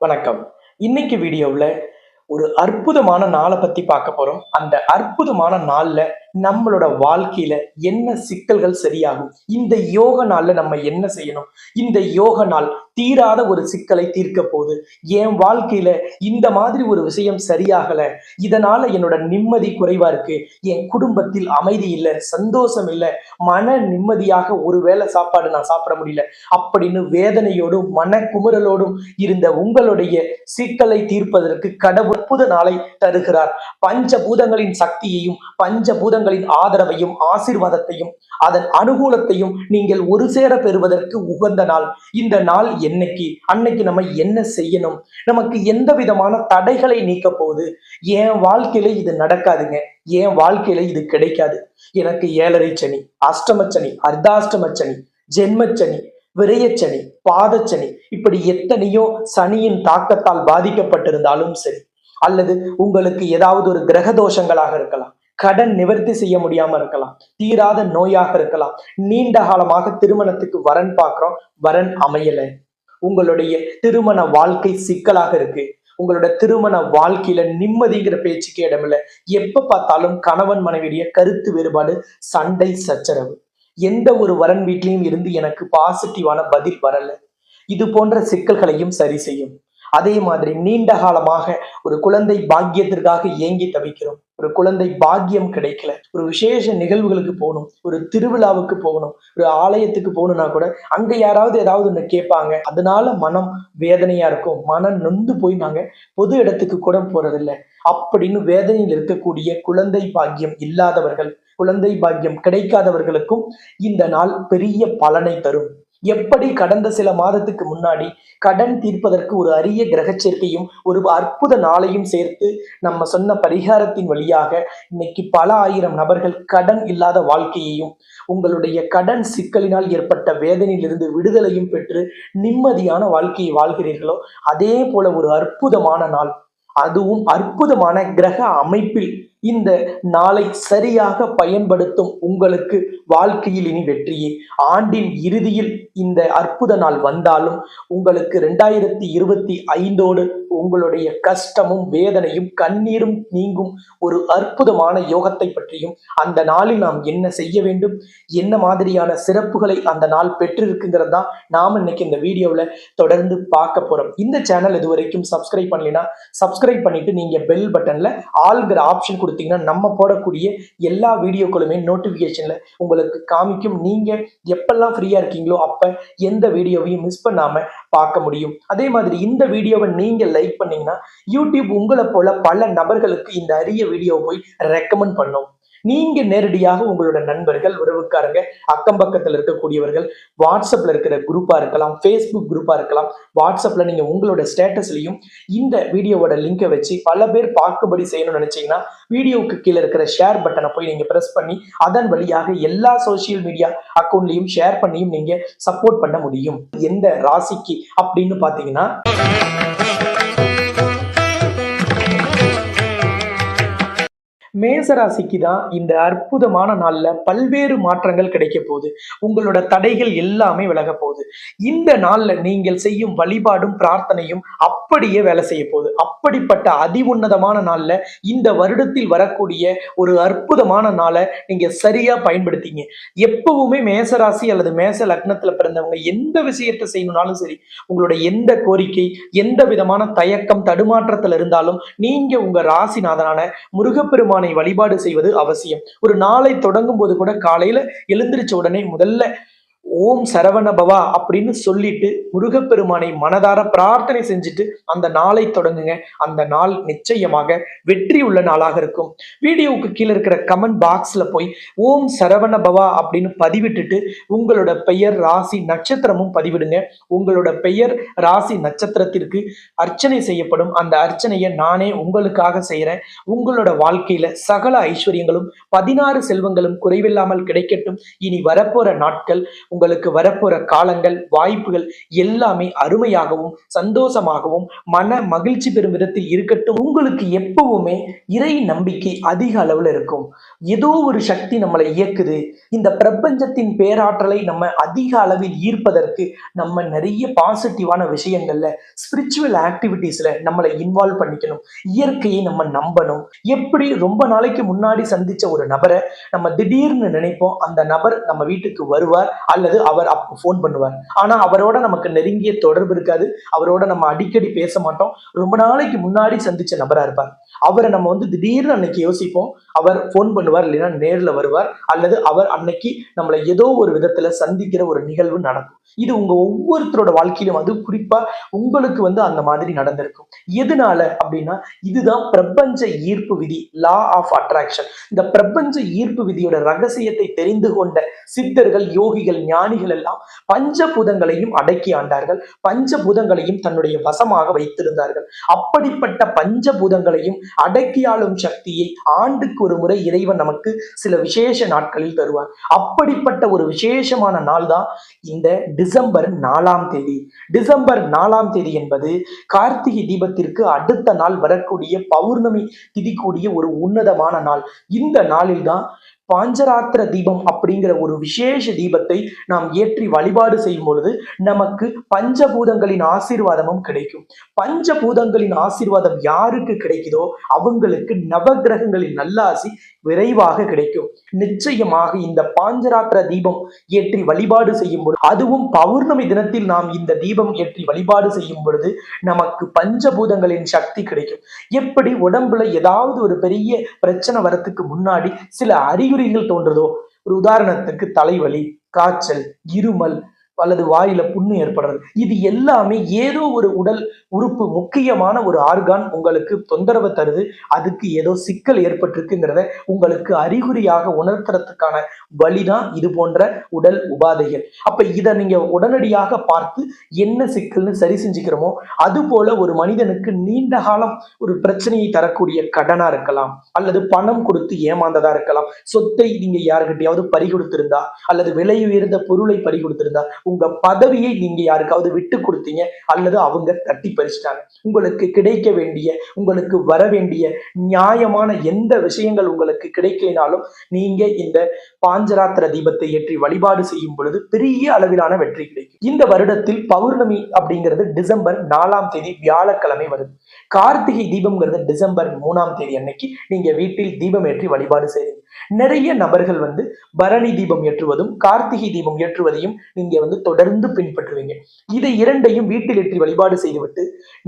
வணக்கம். இன்னைக்கு வீடியோவில் ஒரு அற்புதமான நாளை பத்தி பார்க்க போறோம். அந்த அற்புதமான நாள்ல நம்மளோட வாழ்க்கையில என்ன சிக்கல்கள் சரியாகும், இந்த யோக நாள்ல நம்ம என்ன செய்யணும், இந்த யோக நாள் தீராத ஒரு சிக்கலை தீர்க்க போகுது, என் வாழ்க்கையில இந்த மாதிரி ஒரு விஷயம் சரியாகல, இதனால என்னோட நிம்மதி குறைவா இருக்கு, என் குடும்பத்தில் அமைதி இல்லை, சந்தோஷம் இல்லை, மன நிம்மதியாக ஒரு வேளை சாப்பாடு நான் சாப்பிட முடியல அப்படின்னு வேதனையோடும் மன குமுறலோடும் இருந்த உங்களுடைய சிக்கலை தீர்ப்பதற்கு கடவுள் அற்புத நாளை தருகிறார். பஞ்சபூதங்களின் சக்தியையும் பஞ்சபூதங்களின் ஆதரவையும் ஆசீர்வாதத்தையும் அதன் அனுகூலத்தையும் நீங்கள் ஒரு சேர பெறுவதற்கு உகந்த நாள். இந்த நாள் அன்னைக்கு நம்ம என்ன செய்யணும், நமக்கு எந்த விதமான தடைகளை நீக்க போகுது, என் வாழ்க்கையில இது நடக்காதுங்க, என் வாழ்க்கையில இது கிடைக்காது, எனக்கு 7.5 சனி, அஷ்டமச்சனி, அர்த்தாஷ்டமச்சனி, ஜென்மச்சனி, விரயச்சனி, பாதச்சனி, இப்படி எத்தனையோ சனியின் தாக்கத்தால் பாதிக்கப்பட்டிருந்தாலும் சரி, அல்லது உங்களுக்கு ஏதாவது ஒரு கிரக தோஷங்களாக இருக்கலாம், கடன் நிவர்த்தி செய்ய முடியாம இருக்கலாம், தீராத நோயாக இருக்கலாம், நீண்ட காலமாக திருமணத்துக்கு வரன் பார்க்கிறோம், வரன் அமையல, உங்களுடைய திருமண வாழ்க்கை சிக்கலாக இருக்கு, உங்களோட திருமண வாழ்க்கையில நிம்மதிங்கிற பேச்சுக்கு இடமில்லை, எப்ப பார்த்தாலும் கணவன் மனைவியுடைய கருத்து வேறுபாடு, சண்டை சச்சரவு, எந்த ஒரு வரன் வீட்லையும் இருந்து எனக்கு பாசிட்டிவான பதில் வரல, இது போன்ற சிக்கல்களையும் சரி செய்யும். அதே மாதிரி நீண்ட காலமாக ஒரு குழந்தை பாக்கியத்திற்காக ஏங்கி தவிக்கிறோம், ஒரு குழந்தை பாக்கியம் கிடைக்கல, ஒரு விசேஷ நிகழ்வுகளுக்கு போகணும், ஒரு திருவிழாவுக்கு போகணும், ஒரு ஆலயத்துக்கு போகணும்னா கூட அங்க யாராவது ஏதாவது ஒண்ணு கேட்பாங்க, அதனால மனம் வேதனையா இருக்கும், மனம் நொந்து போய் நாங்க பொது இடத்துக்கு கூட போறதில்லை அப்படின்னு வேதனையில் இருக்கக்கூடிய குழந்தை பாக்கியம் இல்லாதவர்கள், குழந்தை பாக்கியம் கிடைக்காதவர்களுக்கும் இந்த நாள் பெரிய பலனை தரும். எப்படி கடந்த சில மாதத்துக்கு முன்னாடி கடன் தீர்ப்பதற்கு ஒரு அரிய கிரக சேர்க்கையும் ஒரு அற்புத நாளையும் சேர்த்து நம்ம சொன்ன பரிகாரத்தின் வழியாக இன்னைக்கு பல ஆயிரம் நபர்கள் கடன் இல்லாத வாழ்க்கையையும் உங்களுடைய கடன் சிக்கலினால் ஏற்பட்ட வேதனையிலிருந்து விடுதலையும் பெற்று நிம்மதியான வாழ்க்கையை வாழ்கிறீர்களோ, அதே போல ஒரு அற்புதமான நாள், அதுவும் அற்புதமான கிரக அமைப்பில் இந்த நாளை சரியாக பயன்படுத்தும் உங்களுக்கு வாழ்க்கையில் இனி வெற்றியே. ஆண்டின் இறுதியில் இந்த அற்புத நாள் வந்தாலும் உங்களுக்கு 2025 உங்களுடைய கஷ்டமும் வேதனையும் கண்ணீரும் நீங்கும் ஒரு அற்புதமான யோகத்தை பற்றியும், அந்த நாளில் நாம் என்ன செய்ய வேண்டும், என்ன மாதிரியான சிறப்புகளை அந்த நாள் பெற்றிருக்குங்கிறது தான் நாம் இன்னைக்கு இந்த வீடியோவில் தொடர்ந்து பார்க்க போறோம். இந்த சேனல் இது வரைக்கும் சப்ஸ்கிரைப் பண்ணலைன்னா சப்ஸ்கிரைப் பண்ணிட்டு நீங்க பெல் பட்டன்ல ஆல்ங்கிற ஆப்ஷன் கொடுத்தீங்கன்னா நம்ம போடக்கூடிய எல்லா வீடியோக்களுமே நோட்டிபிகேஷன்ல உங்களுக்கு காமிக்கும். நீங்க எப்பெல்லாம் ஃப்ரீயா இருக்கீங்களோ அப்ப எந்த வீடியோவையும் மிஸ் பண்ணாம பார்க்க முடியும். அதே மாதிரி இந்த வீடியோவை நீங்க லைக் பண்ணீங்கன்னா யூடியூப் உங்களை போல பல நபர்களுக்கு இந்த அரிய வீடியோவை போய் ரெக்கமெண்ட் பண்ணும். நீங்க நேரடியாக உங்களோட நண்பர்கள், உறவுக்காரங்க, அக்கம் பக்கத்தில் இருக்கக்கூடியவர்கள், வாட்ஸ்அப்ல இருக்கிற குரூப்பா இருக்கலாம், ஃபேஸ்புக் குரூப்பா இருக்கலாம், வாட்ஸ்அப்ல நீங்க உங்களோட ஸ்டேட்டஸ்லையும் இந்த வீடியோவோட லிங்கை வச்சு பல பேர் பார்க்கும்படி செய்யணும்னு நினைச்சீங்கன்னா வீடியோவுக்கு கீழே இருக்கிற ஷேர் பட்டனை போய் நீங்க பிரஸ் பண்ணி அதன் வழியாக எல்லா சோசியல் மீடியா அக்கௌண்ட்லையும் ஷேர் பண்ணியும் நீங்க சப்போர்ட் பண்ண முடியும். எந்த ராசிக்கு அப்படின்னு பாத்தீங்கன்னா மேசராசிக்கு தான் இந்த அற்புதமான நாள்ல பல்வேறு மாற்றங்கள் கிடைக்க போகுது. உங்களோட தடைகள் எல்லாமே விலக போகுது. இந்த நாள்ல நீங்கள் செய்யும் வழிபாடும் பிரார்த்தனையும் அப்படியே வேலை செய்ய போகுது. அப்படிப்பட்ட அதி உன்னதமான நாள்ல இந்த வருடத்தில் வரக்கூடிய ஒரு அற்புதமான நாளை நீங்க சரியா பயன்படுத்திங்க. எப்பவுமே மேசராசி அல்லது மேச லக்னத்துல பிறந்தவங்க எந்த விஷயத்தை செய்யணும்னாலும் சரி, உங்களோட எந்த கோரிக்கை, எந்த விதமான தயக்கம் தடுமாற்றத்துல இருந்தாலும் நீங்க உங்க ராசிநாதனான முருகப்பெருமான வழிபாடு செய்வது அவசியம். ஒரு நாளை தொடங்கும் போது கூட காலையில எழுந்திருச்ச உடனே முதல்ல ஓம் சரவண பவா அப்படின்னு சொல்லிட்டு முருகப்பெருமானை மனதார பிரார்த்தனை செஞ்சுட்டு அந்த நாளை தொடங்குங்க. அந்த நாள் நிச்சயமாக வெற்றி உள்ள நாளாக இருக்கும். வீடியோவுக்கு கீழே இருக்கிற கமெண்ட் பாக்ஸ்ல போய் ஓம் சரவண பவா அப்படின்னு பதிவிட்டுட்டு உங்களோட பெயர், ராசி, நட்சத்திரமும் பதிவிடுங்க. உங்களோட பெயர், ராசி, நட்சத்திரத்திற்கு அர்ச்சனை செய்யப்படும். அந்த அர்ச்சனையை நானே உங்களுக்காக செய்யறேன். உங்களோட வாழ்க்கையில சகல ஐஸ்வர்யங்களும் 16 செல்வங்களும் குறைவில்லாமல் கிடைக்கட்டும். இனி வரப்போற நாட்கள் உங்களுக்கு வரப்போற காலங்கள், வாய்ப்புகள் எல்லாமே அருமையாகவும் சந்தோஷமாகவும் மன மகிழ்ச்சி பெறும் விதத்தில் இருக்கட்டும். உங்களுக்கு எப்பவுமே இறை நம்பிக்கை அதிக அளவுல இருக்கும். ஏதோ ஒரு சக்தி நம்மளை இயக்குது. இந்த பிரபஞ்சத்தின் பேராற்றலை நம்ம அதிக அளவில் ஈர்ப்பதற்கு நம்ம நிறைய பாசிட்டிவான விஷயங்கள்ல, ஸ்பிரிச்சுவல் ஆக்டிவிட்டீஸ்ல நம்மளை இன்வால்வ் பண்ணிக்கணும். இயற்கையை நம்ம நம்பணும். எப்படி ரொம்ப நாளைக்கு முன்னாடி சந்திச்ச ஒரு நபரை நம்ம திடீர்னு நினைப்போம், அந்த நபர் நம்ம வீட்டுக்கு வருவார் அல்லது அவர் அப்போ ஃபோன் பண்ணுவார். ஆனா அவரோட நமக்கு நெருங்கிய தொடர்பு இருக்காது. அவரோட நம்ம அடிக்கடி பேச மாட்டோம். ரொம்ப நாளைக்கு முன்னாடி சந்திச்ச நபரா இருப்பார். அவரை நம்ம திடீர்னு அன்னைக்கு யோசிப்போம். அவர் ஃபோன் பண்ணுவார், இல்லைன்னா நேர்ல வருவார், அல்லது அவர் அன்னைக்கு நம்மளை ஏதோ ஒரு விதத்துல சந்திக்கிற ஒரு நிகழ்வு நடக்கும். இது உங்க ஒவ்வொருத்தரோட வாழ்க்கையிலும், அது குறிப்பா உங்களுக்கு அந்த மாதிரி நடந்திருக்கும். எதனால அப்படின்னா, இதுதான் பிரபஞ்ச ஈர்ப்பு விதி, லா ஆஃப் அட்ராக்ஷன். இந்த பிரபஞ்ச ஈர்ப்பு விதியோட ரகசியத்தை தெரிந்து கொண்ட சித்தர்கள், யோகிகள், ஞானிகள் எல்லாம் பஞ்சபூதங்களையும் அடக்கி ஆண்டார்கள். பஞ்சபூதங்களையும் தன்னுடைய வசமாக வைத்திருந்தார்கள். அப்படிப்பட்ட பஞ்சபூதங்களையும் அடக்கி ஆளும் சக்தியை ஆண்டுக்கு ஒரு முறை இறைவன் நமக்கு சில விசேஷ நாட்களில் தருவார். அப்படிப்பட்ட ஒரு விசேஷமான நாள் தான் இந்த டிசம்பர் 4ஆம் தேதி. டிசம்பர் 4ஆம் தேதி என்பது கார்த்திகை தீபத்திற்கு அடுத்த நாள் வரக்கூடிய பௌர்ணமி திதி கூடிய ஒரு உன்னதமான நாள். இந்த நாளில் தான் பாஞ்சராத்திர தீபம் அப்படிங்கிற ஒரு விசேஷ தீபத்தை நாம் ஏற்றி வழிபாடு செய்யும் பொழுது நமக்கு பஞ்சபூதங்களின் ஆசீர்வாதமும் கிடைக்கும். பஞ்சபூதங்களின் ஆசீர்வாதம் யாருக்கு கிடைக்குதோ அவங்களுக்கு நவகிரகங்களின் நல்லாசி விரைவாக கிடைக்கும். நிச்சயமாக இந்த பாஞ்சராத்திர தீபம் ஏற்றி வழிபாடு செய்யும் பொழுது, அதுவும் பௌர்ணமி தினத்தில் நாம் இந்த தீபம் ஏற்றி வழிபாடு செய்யும் பொழுது நமக்கு பஞ்சபூதங்களின் சக்தி கிடைக்கும். எப்படி உடம்புல ஏதாவது ஒரு பெரிய பிரச்சனை வரத்துக்கு முன்னாடி சில அறிகுறிகள் தோன்றதோ, ஒரு உதாரணத்துக்கு தலைவலி, காய்ச்சல், இருமல் அல்லது வாயில புண்ணு ஏற்படுறது, இது எல்லாமே ஏதோ ஒரு உடல் உறுப்பு, முக்கியமான ஒரு ஆர்கான் உங்களுக்கு தொந்தரவு தருது, அதுக்கு ஏதோ சிக்கல் ஏற்பட்டிருக்குங்கிறத உங்களுக்கு அறிகுறியாக உணர்த்துறதுக்கான வழிதான் இது போன்ற உடல் உபாதைகள். அப்ப இதை நீங்க உடனடியாக பார்த்து என்ன சிக்கல்னு சரி செஞ்சுக்கிறோமோ, அது போல ஒரு மனிதனுக்கு நீண்ட காலம் ஒரு பிரச்சனையை தரக்கூடிய கடனா இருக்கலாம், அல்லது பணம் கொடுத்து ஏமாந்ததா இருக்கலாம், சொத்தை நீங்க யாருக்கிட்டையாவது பறி கொடுத்திருந்தா, அல்லது விலை உயர்ந்த பொருளை பறி கொடுத்திருந்தா, உங்க பதவியை நீங்க யாருக்காவது விட்டு கொடுத்தீங்க, அல்லது அவங்க தட்டி பறிச்சிட்டாங்க, உங்களுக்கு கிடைக்க வேண்டிய, உங்களுக்கு வர வேண்டிய நியாயமான எந்த விஷயங்கள் உங்களுக்கு கிடைக்கலினாலும் நீங்க இந்த பாஞ்சராத்திர தீபத்தை ஏற்றி வழிபாடு செய்யும் பொழுது பெரிய அளவிலான வெற்றி கிடைக்கும். இந்த வருடத்தில் பௌர்ணமி அப்படிங்கிறது டிசம்பர் 4ஆம் தேதி வியாழக்கிழமை வருது. கார்த்திகை தீபம்ங்கிறது டிசம்பர் 3ஆம் தேதி அன்னைக்கு நீங்க வீட்டில் தீபம் ஏற்றி வழிபாடு செய்றீங்க. நிறைய நபர்கள் பரணி தீபம் ஏற்றுவதும் கார்த்திகை தீபம் ஏற்றுவதையும் நீங்க தொடர்ந்து பின்பற்றுவீங்க. இதை இரண்டையும் வீட்டில் ஏற்றி வழிபாடு செய்துவிட்டு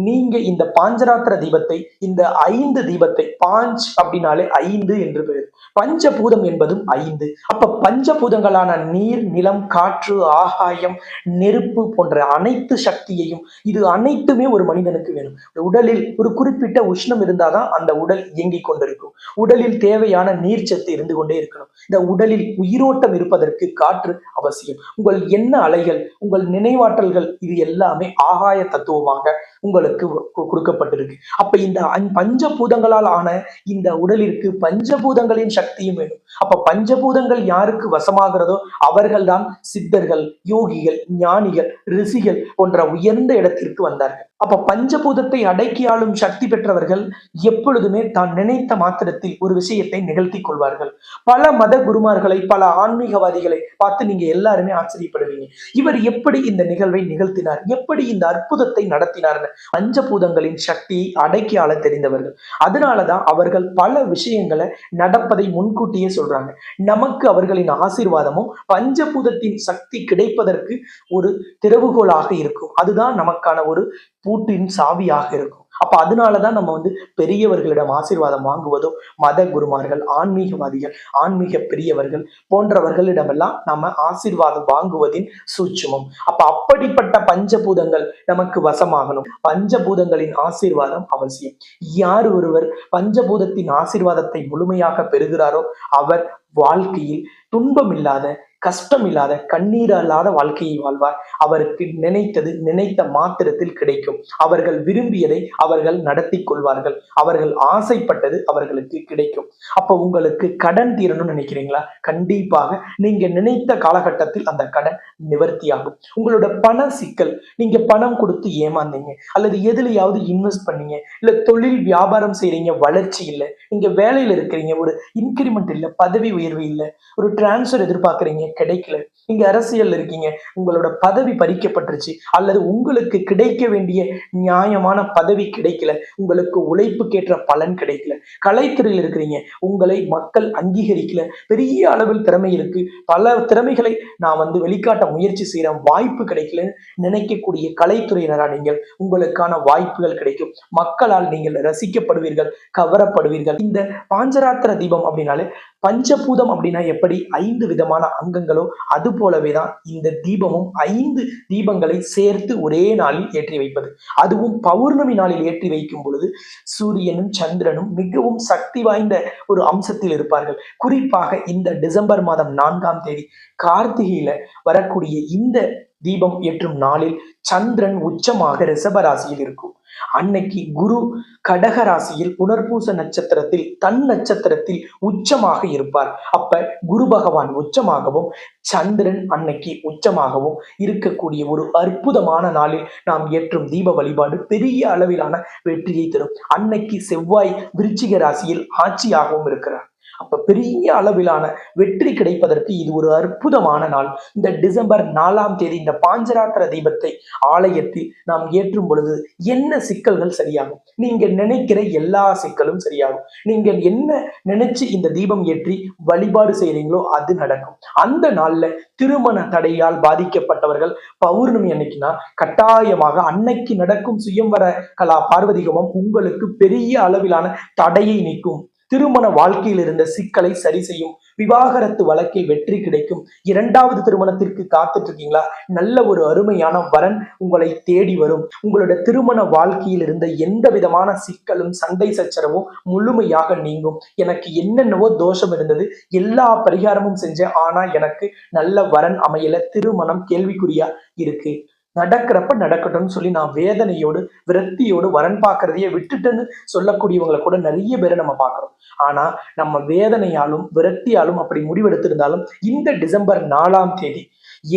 நீங்க இந்த பாஞ்சராத்திர தீபத்தை, இந்த 5 தீபத்தை, பாஞ்ச் அப்படின்னாலே 5 என்று பெயர், பஞ்சபூதம் என்பதும் 5. அப்ப பஞ்சபூதங்களான நீர், நிலம், காற்று, ஆகாயம், நெருப்பு போன்ற அனைத்து சக்தியையும், இது அனைத்துமே ஒரு மனிதனுக்கு வேணும். உடலில் ஒரு குறிப்பிட்ட உஷ்ணம் இருந்தாதான் அந்த உடல் இயங்கிக் கொண்டிருக்கும். உடலில் தேவையான நீர்ச்சத்து இருந்து கொண்டே இருக்கணும். இந்த உடலில் உயிரோட்டம் இருப்பதற்கு காற்று அவசியம். உங்கள் எண்ண அலைகள், உங்கள் நினைவாற்றல்கள், இது எல்லாமே ஆகாய தத்துவமாக உங்களுக்கு கொடுக்கப்பட்டிருக்கு. அப்ப இந்த பஞ்சபூதங்களால் ஆன இந்த உடலிற்கு பஞ்சபூதங்களின் சக்தியும் வேணும். அப்ப பஞ்சபூதங்கள் யாருக்கு வசமாகிறதோ அவர்கள்தான் சித்தர்கள், யோகிகள், ஞானிகள், ரிஷிகள் போன்ற உயர்ந்த இடத்திற்கு வந்தார்கள். அப்ப பஞ்சபூதத்தை அடக்கி ஆளும் சக்தி பெற்றவர்கள் எப்பொழுதுமே தான் நினைத்த மாத்திரத்தில் ஒரு விஷயத்தை நிகழ்த்தி கொள்வார்கள். பல மத குருமார்களை, பல ஆன்மீகவாதிகளை பார்த்து நீங்க எல்லாருமே ஆச்சரியப்படுவீங்க. இவர் எப்படி இந்த நிகழ்வை நிகழ்த்தினார், எப்படி இந்த அற்புதத்தை நடத்தினார்? பஞ்சபூதங்களின் சக்தியை அடக்கி ஆள தெரிந்தவர்கள். அதனாலதான் அவர்கள் பல விஷயங்களை நடப்பதை முன்கூட்டியே சொல்றாங்க. நமக்கு அவர்களின் ஆசீர்வாதமும் பஞ்சபூதத்தின் சக்தி கிடைப்பதற்கு ஒரு திறவுகோலாக இருக்கும். அதுதான் நமக்கான ஒரு பூட்டின் சாவியாக இருக்கும். அப்ப அதனாலதான் நம்ம பெரியவர்களிடம் ஆசீர்வாதம் வாங்குவதும், மத குருமார்கள், ஆன்மீகவாதிகள், ஆன்மீக பெரியவர்கள் போன்றவர்களிடமெல்லாம் நம்ம ஆசீர்வாதம் வாங்குவதின் சூட்சுமம். அப்ப அப்படிப்பட்ட பஞ்சபூதங்கள் நமக்கு வசமாகணும். பஞ்சபூதங்களின் ஆசீர்வாதம் அவசியம். யார் ஒருவர் பஞ்சபூதத்தின் ஆசீர்வாதத்தை முழுமையாக பெறுகிறாரோ அவர் வாழ்க்கையில் துன்பம் இல்லாத, கஷ்டம் இல்லாத கண்ணீர் இல்லாத வாழ்க்கையை வாழ்வார். அவருக்கு நினைத்தது நினைத்த மாத்திரத்தில் கிடைக்கும். அவர்கள் விரும்பியதை அவர்கள் நடத்தி கொள்வார்கள். அவர்கள் ஆசைப்பட்டது அவர்களுக்கு கிடைக்கும். அப்ப உங்களுக்கு கடன் தீரணும்னு நினைக்கிறீங்களா? கண்டிப்பாக நீங்க நினைத்த காலகட்டத்தில் அந்த கடன் நிவர்த்தியாகும். உங்களோட பண சிக்கல், நீங்க பணம் கொடுத்து ஏமாந்தீங்க அல்லது எதுலையாவது இன்வெஸ்ட் பண்ணீங்க, இல்ல தொழில் வியாபாரம் செய்றீங்க, வளர்ச்சி இல்லை, நீங்க வேலையில இருக்கிறீங்க, ஒரு இன்கிரிமெண்ட் இல்ல, பதவி உயர்வு இல்ல, ஒரு டிரான்ஸ்ஃபர் எதிர்பார்க்கறீங்க, கிடைக்கல, நீங்க அரசியல்ல இருக்கீங்க, உங்களோட பதவி பறிக்கப்பட்டுருச்சு, அல்லது உங்களுக்கு கிடைக்க வேண்டிய நியாயமான பதவி கிடைக்கல, உங்களுக்கு உழைப்புக்கேற்ற பலன் கிடைக்கல, கலைத்துறையில் இருக்கிறீங்க, உங்களை மக்கள் அங்கீகரிக்கல, பெரிய அளவில் திறமை இருக்கு, பல திறமைகளை நான் வெளிக்காட்ட முயற்சி செய்யறேன், வாய்ப்பு கிடைக்கலன்னு நினைக்கக்கூடிய கலைத்துறையினரா நீங்கள், உங்களுக்கான வாய்ப்புகள் கிடைக்கும். மக்களால் நீங்கள் ரசிக்கப்படுவீர்கள், கவரப்படுவீர்கள். இந்த பாஞ்சராத்திர தீபம் அப்படின்னாலே, பஞ்சபூதம் அப்படின்னா எப்படி 5 விதமான அங்கங்களோ அது போலவேதான் இந்த தீபமும் 5 தீபங்களை சேர்த்து ஒரே நாளில் ஏற்றி வைப்பது. அதுவும் பௌர்ணமி நாளில் ஏற்றி வைக்கும் பொழுது சூரியனும் சந்திரனும் மிகவும் சக்தி வாய்ந்த ஒரு அம்சத்தில் இருப்பார்கள். குறிப்பாக இந்த டிசம்பர் மாதம் 4ஆம் தேதி கார்த்திகையில வரக்கூடிய இந்த தீபம் ஏற்றும் நாளில் சந்திரன் உச்சமாக ரிஷப ராசியில் இருக்கும். அன்னைக்கு குரு கடக ராசியில் புனர்பூச நட்சத்திரத்தில் தன் நட்சத்திரத்தில் உச்சமாக இருப்பார். அப்ப குரு பகவான் உச்சமாகவும் சந்திரன் அன்னைக்கு உச்சமாகவும் இருக்கக்கூடிய ஒரு அற்புதமான நாளில் நாம் ஏற்றும் தீப வழிபாடு பெரிய அளவிலான வெற்றியை தரும். அன்னைக்கு செவ்வாய் விருச்சிக ராசியில் ஆட்சியாகவும் இருக்கிறார். அப்ப பெரிய அளவிலான வெற்றி கிடைப்பதற்கு இது ஒரு அற்புதமான நாள். இந்த டிசம்பர் 4ஆம் தேதி இந்த பாஞ்சராத்திர தீபத்தை ஆலயத்தில் நாம் ஏற்றும் பொழுது என்ன சிக்கல்கள் சரியாகும்? நீங்க நினைக்கிற எல்லா சிக்கலும் சரியாகும். நீங்க என்ன நினைச்சு இந்த தீபம் ஏற்றி வழிபாடு செய்றீங்களோ அது நடக்கும். அந்த நாள்ல திருமண தடையால் பாதிக்கப்பட்டவர்கள் பௌர்ணமி அன்னைக்குனா கட்டாயமாக அன்னைக்கு நடக்கும் சுயம்வர கலா பார்வதி ஹோமம் உங்களுக்கு பெரிய அளவிலான தடையை நீக்கும். திருமண வாழ்க்கையில் இருந்த சிக்கலை சரி செய்யும். விவாகரத்து வழக்கில் வெற்றி கிடைக்கும். 2வது திருமணத்திற்கு காத்துட்டு இருக்கீங்களா? நல்ல ஒரு அருமையான வரன் உங்களை தேடி வரும். உங்களோட திருமண வாழ்க்கையில் இருந்த எந்த விதமான சிக்கலும் சண்டை சச்சரவும் முழுமையாக நீங்கும். எனக்கு என்னென்னவோ தோஷம் இருந்தது, எல்லா பரிகாரமும் செஞ்சேன், ஆனா எனக்கு நல்ல வரன் அமையல, திருமணம் கேள்விக்குறியா இருக்கு, நடக்கிறப்ப நடக்கட்டும்னு சொல்லி நான் வேதனையோடு விரக்தியோடு வரன் பார்க்கறதையே விட்டுட்டுன்னு சொல்லக்கூடியவங்களை கூட நிறைய பேரை நம்ம பார்க்கிறோம். ஆனா நம்ம வேதனையாலும் விரக்தியாலும் அப்படி முடிவெடுத்திருந்தாலும் இந்த டிசம்பர் 4ஆம் தேதி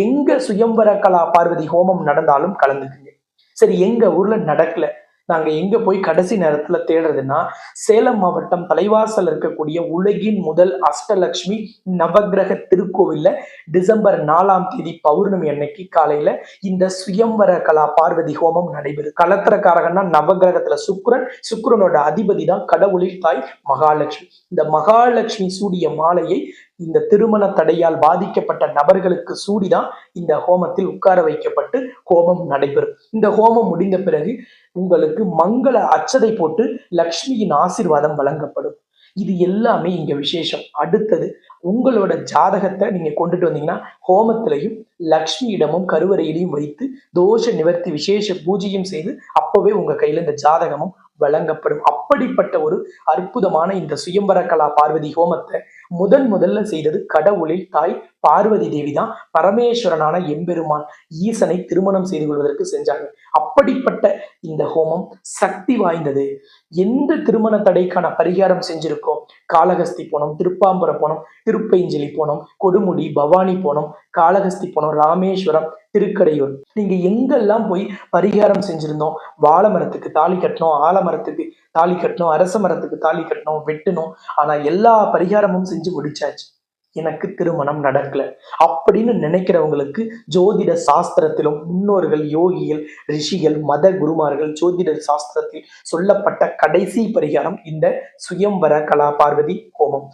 எங்க சுயம்வர கலா பார்வதி ஹோமம் நடந்தாலும் கலந்துக்குங்க. சரி, எங்க ஊர்ல நடக்கல, நாங்க எங்க போய் கடைசி நேரத்துல தேடுறதுன்னா, சேலம் மாவட்டம் தலைவாசல் இருக்கக்கூடிய உலகின் முதல் அஷ்டலட்சுமி நவகிரக திருக்கோவில்ல டிசம்பர் 4ஆம் தேதி பௌர்ணமி அன்னைக்கு காலையில இந்த சுயம்வர கலா பார்வதி ஹோமம் நடைபெறும். கலத்திரக்காரகன்னா நவகிரகத்துல சுக்கிரன், சுக்கிரனோட அதிபதி தான் கடவுளில் தாய் மகாலட்சுமி. இந்த மகாலட்சுமி சூடிய மாலையை இந்த திருமண தடையால் பாதிக்கப்பட்ட நபர்களுக்கு சூடிதான் இந்த ஹோமத்தில் உட்கார வைக்கப்பட்டு ஹோமம் நடைபெறும். இந்த ஹோமம் முடிந்த பிறகு உங்களுக்கு மங்கள அச்சதை போட்டு லக்ஷ்மியின் ஆசீர்வாதம் வழங்கப்படும். இது எல்லாமே இங்க விசேஷம். அடுத்தது உங்களோட ஜாதகத்தை நீங்க கொண்டுட்டு வந்தீங்கன்னா ஹோமத்திலையும் லக்ஷ்மியிடமும் கருவறையிலையும் வைத்து தோஷ நிவர்த்தி விசேஷ பூஜையும் செய்து அப்பவே உங்க கையில இந்த ஜாதகமும் வழங்கப்படும். அப்படிப்பட்ட ஒரு அற்புதமான இந்த சுயம்பர கலா பார்வதி ஹோமத்தை முதல்ல செய்தது கடவுளில் தாய் பார்வதி தேவி தான். பரமேஸ்வரனான எம்பெருமான் ஈசனை திருமணம் செய்து கொள்வதற்கு செஞ்சாங்க. அப்படிப்பட்ட இந்த ஹோமம் சக்தி வாய்ந்தது. எந்த திருமண தடைக்கான பரிகாரம் செஞ்சிருக்கோம்? காளகஸ்தி போனோம், திருப்பாம்பரம் போனோம், திருப்பைஞ்சலி போனோம், கொடுமுடி, பவானி போனோம், காளகஸ்தி போனோம், ராமேஸ்வரம், திருக்கடையூர், நீங்க எங்கெல்லாம் போய் பரிகாரம் செஞ்சிருந்தோம்? வாழை மரத்துக்கு தாலி கட்டணும், ஆலமரத்துக்கு தாலி கட்டணும், அரச மரத்துக்கு தாலி கட்டணும், வெட்டணும். ஆனா எல்லா பரிகாரமும் செஞ்சு முடிச்சாச்சு, எனக்கு திருமணம் நடக்கல அப்படின்னு நினைக்கிறவங்களுக்கு ஜோதிட சாஸ்திரத்திலும் முன்னோர்கள், யோகிகள், ரிஷிகள், மத குருமார்கள் ஜோதிட சாஸ்திரத்தில் சொல்லப்பட்ட கடைசி பரிகாரம் இந்த சுயம்வர கலா பார்வதி ஹோமம்.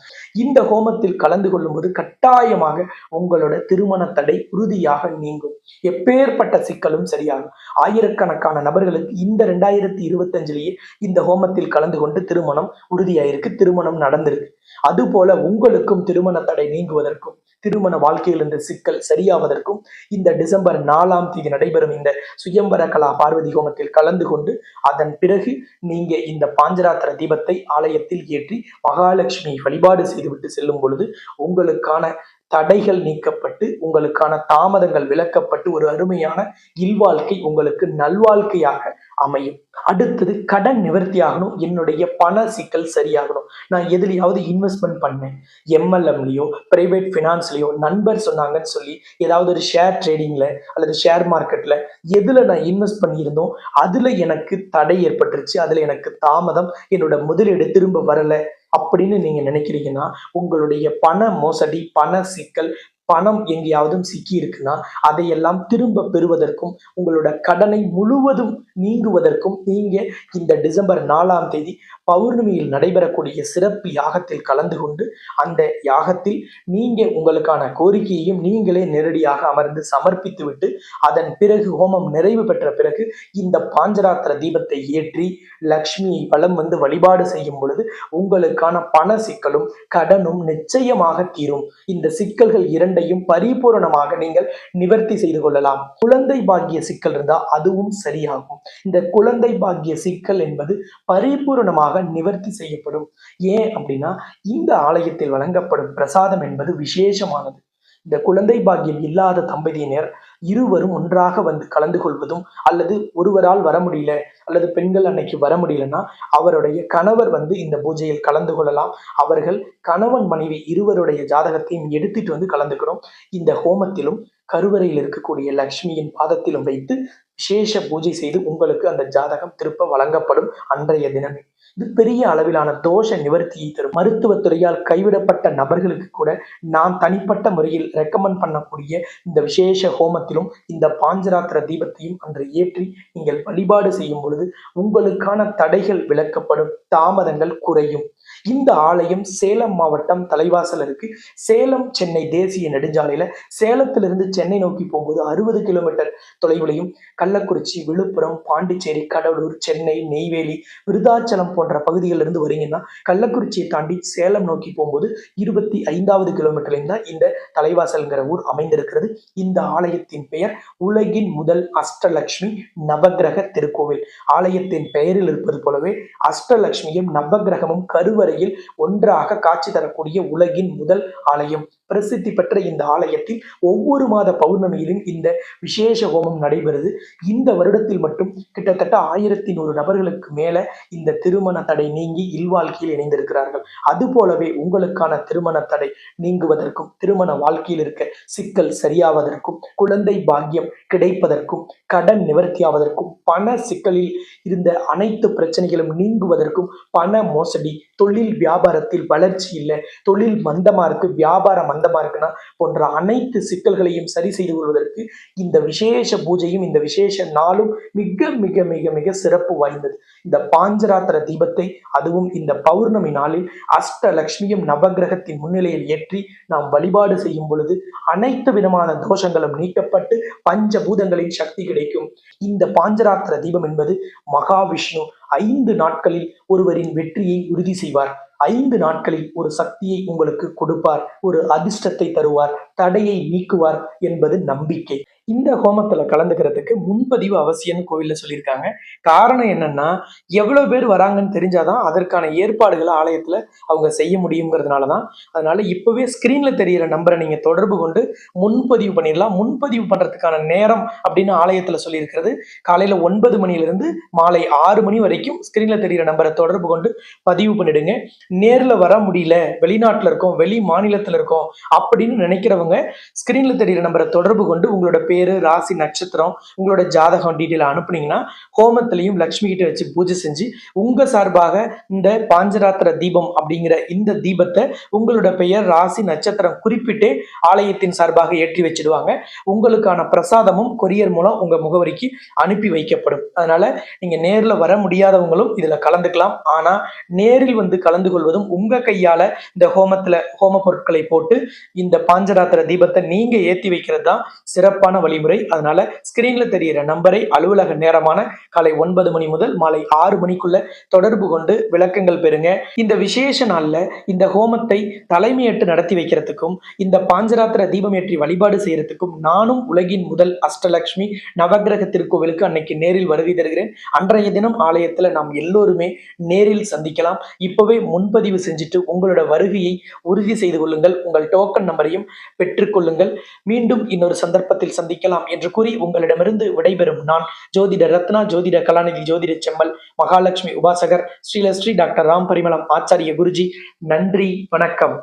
இந்த ஹோமத்தில் கலந்து கொள்ளும் போது கட்டாயமாக உங்களோட திருமண தடை உறுதியாக நீங்கும். எப்பேற்பட்ட சிக்கலும் சரியாகும். ஆயிரக்கணக்கான நபர்களுக்கு இந்த 2025லயே இந்த ஹோமத்தில் கலந்து கொண்டு திருமணம் உறுதியாயிருக்கு, திருமணம் நடந்திருக்கு. அது போல உங்களுக்கும் திருமண தடை நீங்குவதற்கும் திருமண வாழ்க்கையில் இருந்த சிக்கல் சரியாவதற்கும் இந்த டிசம்பர் 4ஆம் தேதி நடைபெறும் இந்த சுயம்பர கலா பார்வதி ஹோமத்தில் கலந்து கொண்டு அதன் பிறகு நீங்க இந்த பாஞ்சராத்திர தீபத்தை ஆலயத்தில் ஏற்றி மகாலட்சுமி வழிபாடு செய்துவிட்டு செல்லும் பொழுது உங்களுக்கான தடைகள் நீக்கப்பட்டு உங்களுக்கான தாமதங்கள் விலக்கப்பட்டு ஒரு அருமையான இல்வாழ்க்கை உங்களுக்கு நல்வாழ்க்கையாக அமையும். அடுத்தது கடன் நிவர்த்தி ஆகணும். என்னுடைய பண சிக்கல் சரியாகணும். நான் எதுலையாவது இன்வெஸ்ட்மெண்ட் பண்ணேன், எம்எல்எம்லயோ பிரைவேட் ஃபினான்ஸ்லயோ நண்பர் சொன்னாங்கன்னு சொல்லி ஏதாவது ஒரு ஷேர் ட்ரேடிங்ல அல்லது ஷேர் மார்க்கெட்ல எதுல நான் இன்வெஸ்ட் பண்ணியிருந்தோம் அதுல எனக்கு தடை ஏற்பட்டுருச்சு, அதுல எனக்கு தாமதம், என்னோட முதலீடு திரும்ப வரல அப்படின்னு நீங்க நினைக்கிறீங்கன்னா உங்களுடைய பண மோசடி, பண சிக்கல், பணம் எங்கேயாவது சிக்கி இருக்குன்னா அதையெல்லாம் திரும்ப பெறுவதற்கும் உங்களோட கடனை முழுவதும் நீங்குவதற்கும் நீங்க இந்த டிசம்பர் 4ஆம் தேதி பௌர்ணமியில் நடைபெறக்கூடிய சிறப்பு யாகத்தில் கலந்து கொண்டு அந்த யாகத்தில் நீங்க உங்களுக்கான கோரிக்கையையும் நீங்களே நேரடியாக அமர்ந்து சமர்ப்பித்து விட்டு அதன் பிறகு ஹோமம் நிறைவு பெற்ற பிறகு இந்த பாஞ்சராத்திர தீபத்தை ஏற்றி லக்ஷ்மியை வலம் வந்து வழிபாடு செய்யும் பொழுது உங்களுக்கான பண சிக்கலும் கடனும் நிச்சயமாக தீரும். இந்த சிக்கல்கள் இரண்டையும் பரிபூரணமாக நீங்கள் நிவர்த்தி செய்து கொள்ளலாம். குழந்தை பாக்கிய சிக்கல் இருந்தா அதுவும் சரியாகும். இந்த குழந்தை பாக்கிய சிக்கல் என்பது பரிபூரணமாக நிவர்த்தி செய்யப்படும். ஏன் அப்படின்னா இந்த ஆலயத்தில் வழங்கப்படும் பிரசாதம் என்பது விசேஷமானது. இந்த குழந்தை பாக்கியம் இல்லாத தம்பதியினர் இருவரும் ஒன்றாக வந்து கலந்து கொள்வதும் அல்லது ஒருவரால் வர முடியல அல்லது பெண்கள் அன்னைக்கு வர முடியலன்னா அவருடைய கணவர் வந்து இந்த பூஜையில் கலந்து கொள்ளலாம். அவர்கள் கணவன் மனைவி இருவருடைய ஜாதகத்தையும் எடுத்துட்டு வந்து கலந்துக்கிறோம். இந்த ஹோமத்திலும் கருவறையில் இருக்கக்கூடிய லக்ஷ்மியின் பாதத்திலும் வைத்து விசேஷ பூஜை செய்து உங்களுக்கு அந்த ஜாதகம் திருப்ப வழங்கப்படும் அன்றைய தினமே. இது பெரிய அளவிலான தோஷ நிவர்த்தியை தரும். மருத்துவத்துறையால் கைவிடப்பட்ட நபர்களுக்கு கூட நான் தனிப்பட்ட முறையில் ரெக்கமெண்ட் பண்ணக்கூடிய இந்த விசேஷ ஹோமத்திலும் இந்த பாஞ்சராத்திர தீபத்தையும் அன்று ஏற்றி நீங்கள் வழிபாடு செய்யும் பொழுது உங்களுக்கான தடைகள் விலக்கப்படும், தாமதங்கள் குறையும். இந்த ஆலயம் சேலம் மாவட்டம் தலைவாசல் இருக்கு. சேலம் சென்னை தேசிய நெடுஞ்சாலையில சேலத்திலிருந்து சென்னை நோக்கி போகும்போது 60 கிலோமீட்டர் தொலைவிலையும் கள்ளக்குறிச்சி, விழுப்புரம், பாண்டிச்சேரி, கடலூர், சென்னை, நெய்வேலி, விருதாச்சலம் போன்ற பகுதிகளில் இருந்து வரீங்கன்னா கள்ளக்குறிச்சியை தாண்டி சேலம் நோக்கி போகும்போது 25வது கிலோமீட்டர்லையும் தான் இந்த தலைவாசல்ங்கிற ஊர் அமைந்திருக்கிறது. இந்த ஆலயத்தின் பெயர் உலகின் முதல் அஷ்டலட்சுமி நவகிரக திருக்கோவில். ஆலயத்தின் பெயரில் இருப்பது போலவே அஷ்டலட்சுமியும் நவகிரகமும் கருவறையில் ஒன்றாக காட்சி தரக்கூடிய உலகின் முதல் ஆலயம். பிரசித்தி பெற்ற இந்த ஆலயத்தில் ஒவ்வொரு மாத பௌர்ணமியிலும் இந்த விசேஷ ஹோமம் நடைபெறுது. இந்த வருடத்தில் மட்டும் கிட்டத்தட்ட 1100 நபர்களுக்கு மேல இந்த திருமண தடை நீங்கி இல்வாழ்க்கையில் இணைந்திருக்கிறார்கள். அது போலவே உங்களுக்கான திருமண தடை நீங்குவதற்கும் திருமண வாழ்க்கையில் இருக்க சிக்கல் சரியாவதற்கும் குழந்தை பாக்கியம் கிடைப்பதற்கும் கடன் நிவர்த்தியாவதற்கும் பண சிக்கலில் இருந்த அனைத்து பிரச்சனைகளும் நீங்குவதற்கும் பண மோசடி, தொழில் வியாபாரத்தில் வளர்ச்சி இல்லை, தொழில் மந்தமா இருக்கு, வியாபாரம் மந்தமா இருக்குன்னா போன்ற அனைத்து சிக்கல்களையும் சரி செய்து கொள்வதற்கு இந்த விசேஷ பூஜையும் இந்த விசேஷ நாளும் மிக மிக மிக மிக சிறப்பு வாய்ந்தது. இந்த பாஞ்சராத்திர தீபத்தை அதுவும் இந்த பௌர்ணமி நாளில் அஷ்டலட்சுமியும் நவகிரகத்தின் முன்னிலையில் ஏற்றி நாம் வழிபாடு செய்யும் பொழுது அனைத்து விதமான தோஷங்களும் நீக்கப்பட்டு பஞ்சபூதங்களின் சக்தி கிடைக்கும். இந்த பாஞ்சராத்திர தீபம் என்பது மகாவிஷ்ணு 5 நாட்களில் ஒருவரின் வெற்றியை உறுதி செய்வார். 5 நாட்களில் ஒரு சக்தியை உங்களுக்கு கொடுப்பார், ஒரு அதிர்ஷ்டத்தை தருவார், தடையை நீக்குவார் என்பது நம்பிக்கை. இந்த ஹோமத்துல கலந்துக்கிறதுக்கு முன்பதிவு அவசியம்னு கோவில்ல சொல்லியிருக்காங்க. காரணம் என்னன்னா எவ்வளவு பேர் வராங்கன்னு தெரிஞ்சாதான் அதற்கான ஏற்பாடுகளை ஆலயத்துல அவங்க செய்ய முடியுங்கிறதுனாலதான். அதனால இப்பவே ஸ்கிரீன்ல தெரியிற நம்பரை நீங்க தொடர்பு கொண்டு முன்பதிவு பண்ணிடலாம். முன்பதிவு பண்றதுக்கான நேரம் அப்படின்னு ஆலயத்துல சொல்லியிருக்கிறது காலையில 9 மணிலிருந்து மாலை 6 மணி வரைக்கும் ஸ்கிரீன்ல தெரியிற நம்பரை தொடர்பு கொண்டு பதிவு பண்ணிடுங்க. நேர்ல வர முடியல, வெளிநாட்டுல இருக்கோம், வெளி மாநிலத்துல இருக்கோம் அப்படின்னு நினைக்கிறவங்க ஸ்கிரீன்ல தெரியிற நம்பரை தொடர்பு கொண்டு உங்களோட பேரு, ராசி, நட்சத்திரம், உங்களோட ஜாதகம் டீட்டெயில் அனுப்புனீங்கன்னா ஹோமத்திலையும் லக்ஷ்மி கிட்ட வச்சு பூஜை செஞ்சு உங்க சார்பாக இந்த பாஞ்சராத்திர தீபம் அப்படிங்கிற இந்த தீபத்தை உங்களோட பெயர், ராசி, நட்சத்திரம் குறிப்பிட்டு ஆலயத்தின் சார்பாக ஏற்றி வச்சிடுவாங்க. உங்களுக்கான பிரசாதமும் கொரியர் மூலம் உங்க முகவரிக்கு அனுப்பி வைக்கப்படும். அதனால நீங்க நேர்ல வர முடியாதவங்களும் இதுல கலந்துக்கலாம். ஆனா நேரில் வந்து கலந்து கொள்வதும் உங்க கையால இந்த ஹோமத்துல ஹோம பொருட்களை போட்டு இந்த பாஞ்சராத்திர தீபத்தை நீங்க ஏத்தி வைக்கிறது தான் சிறப்பான வழிமுறை. அதனால ஸ்கிரீன்ல தெரிகிற நம்பரை அலுவலக நேரமான காலை 9 மணி முதல் மாலை 6 மணிக்குள்ள தொடர்பு கொண்டு விளக்கங்கள் பெறுங்க. இந்த விசேஷ நாள்ல இந்த ஹோமத்தை தலைமையேற்று நடத்தி வைக்கிறதுக்கும் இந்த பாஞ்சராத்திர தீபம் ஏற்றி வழிபாடு செய்யறதுக்கும் நானும் உலகின் முதல் அஷ்டலட்சுமி நவகிரக திருக்கோவிலுக்கு அன்னைக்கு நேரில் வருகை தருகிறேன். அன்றைய தினம் ஆலயத்துல நாம் எல்லோருமே நேரில் சந்திக்கலாம். இப்பவே முன் முன்பதிவு செஞ்சுட்டு உங்களோட வருகையை உறுதி செய்து கொள்ளுங்கள். உங்கள் டோக்கன் நம்பரையும் பெற்றுக்கொள்ளுங்கள். மீண்டும் இன்னொரு சந்தர்ப்பத்தில் சந்திக்கலாம் என்று கூறி உங்களிடமிருந்து விடைபெறும் நான் ஜோதிடர் ரத்னா, ஜோதிட கலாநிதி, ஜோதிட செம்மல், மகாலட்சுமி உபாசகர், ஸ்ரீலஸ்ரீ டாக்டர் ராம் பரிமளம் ஆச்சாரிய குருஜி. நன்றி, வணக்கம்.